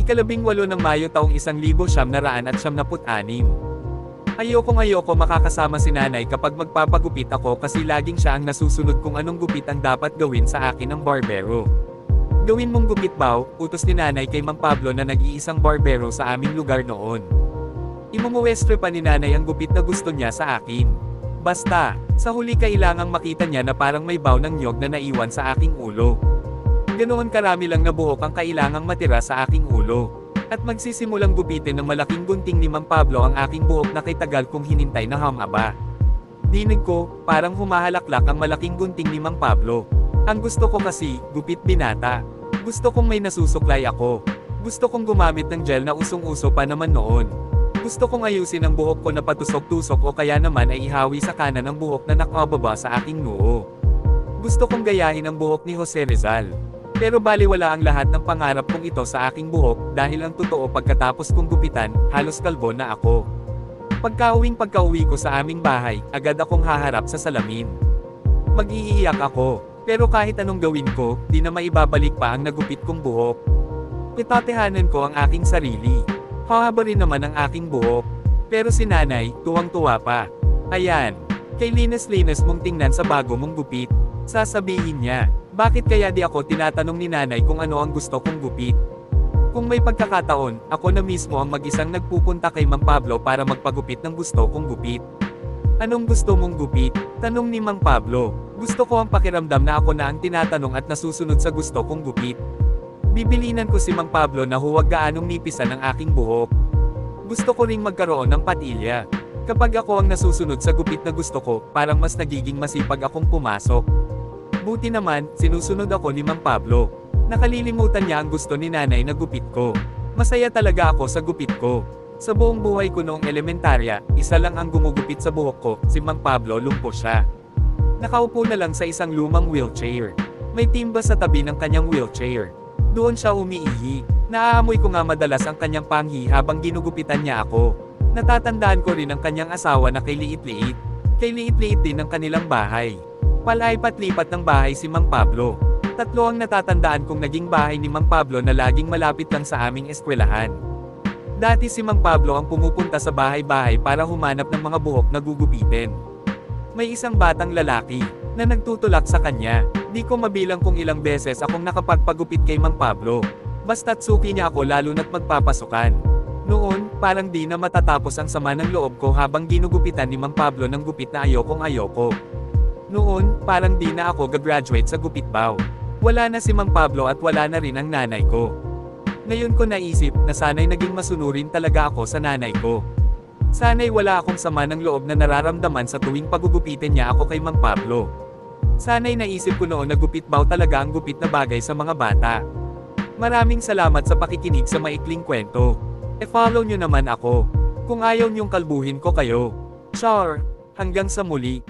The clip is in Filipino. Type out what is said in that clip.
Ikalabing-walo ng Mayo taong 1976. Ayokong-ayoko makakasama si nanay kapag magpapagupit ako kasi laging siya ang nasusunod kung anong gupit ang dapat gawin sa akin ng barbero. Gawin mong gupit baw, utos ni nanay kay Mang Pablo na nag-iisang barbero sa aming lugar noon. Imumuwestre pa ni nanay ang gupit na gusto niya sa akin. Basta, sa huli kailangang makita niya na parang may baw ng nyog na naiwan sa aking ulo. Ganoon karami lang na buhok ang kailangang matira sa aking ulo. At magsisimulang gupitin ng malaking gunting ni Mang Pablo ang aking buhok na kay tagal kong hinintay na humaba. Dinig ko, parang humahalaklak ang malaking gunting ni Mang Pablo. Ang gusto ko kasi, gupit binata. Gusto kong may nasusuklay ako. Gusto kong gumamit ng gel na usong-uso pa naman noon. Gusto kong ayusin ang buhok ko na patusok-tusok o kaya naman ay ihawi sa kanan ang buhok na nakababa sa aking noo. Gusto kong gayahin ang buhok ni Jose Rizal. Pero baliwala ang lahat ng pangarap kong ito sa aking buhok dahil ang totoo pagkatapos kong gupitan, halos kalbo na ako. Pagka-uwi ko sa aming bahay, agad akong haharap sa salamin. Mag-iiyak ako, pero kahit anong gawin ko, di na maibabalik pa ang nagupit kong buhok. Pitatehanan ko ang aking sarili. Hahaba rin naman ang aking buhok. Pero si nanay, tuwang-tuwa pa. Ayan, kay linis-linis mong tingnan sa bago mong gupit. Sasabihin niya, bakit kaya di ako tinatanong ni nanay kung ano ang gusto kong gupit? Kung may pagkakataon, ako na mismo ang mag-isang nagpupunta kay Mang Pablo para magpagupit ng gusto kong gupit. Anong gusto mong gupit? Tanong ni Mang Pablo. Gusto ko ang pakiramdam na ako na ang tinatanong at nasusunod sa gusto kong gupit. Bibilinan ko si Mang Pablo na huwag gaanong nipisan ang aking buhok. Gusto ko ring magkaroon ng patilya. Kapag ako ang nasusunod sa gupit na gusto ko, parang mas nagiging masipag akong pumasok. Buti naman, sinusunod ako ni Mang Pablo. Nakalilimutan niya ang gusto ni nanay na gupit ko. Masaya talaga ako sa gupit ko. Sa buong buhay ko noong elementarya, isa lang ang gumugupit sa buhok ko, si Mang Pablo lumpo siya. Nakaupo na lang sa isang lumang wheelchair. May timba sa tabi ng kanyang wheelchair. Doon siya umiihi. Naaamoy ko nga madalas ang kanyang panghi habang ginugupitan niya ako. Natatandaan ko rin ang kanyang asawa na kay liit-liit. Kay liit-liit din ang kanilang bahay. Palaipat-lipat ng bahay si Mang Pablo. Tatlo ang natatandaan kong naging bahay ni Mang Pablo na laging malapit lang sa aming eskwelahan. Dati si Mang Pablo ang pumupunta sa bahay-bahay para humanap ng mga buhok na gugupitin. May isang batang lalaki na nagtutulak sa kanya. Di ko mabilang kung ilang beses akong nakapagpagupit kay Mang Pablo. Basta't suki niya ako lalo na't magpapasukan. Noon, parang di na matatapos ang sama ng loob ko habang ginugupitan ni Mang Pablo ng gupit na ayokong-ayoko. Noon, parang di na ako gagraduate sa gupit baw. Wala na si Mang Pablo at wala na rin ang nanay ko. Ngayon ko naisip na sana'y naging masunurin talaga ako sa nanay ko. Sana'y wala akong sama ng loob na nararamdaman sa tuwing pagugupitin niya ako kay Mang Pablo. Sana'y naisip ko noon na gupit baw talaga ang gupit na bagay sa mga bata. Maraming salamat sa pakikinig sa maikling kwento. E-follow nyo naman ako. Kung ayaw nyong kalbuhin ko kayo. Char! Hanggang sa muli.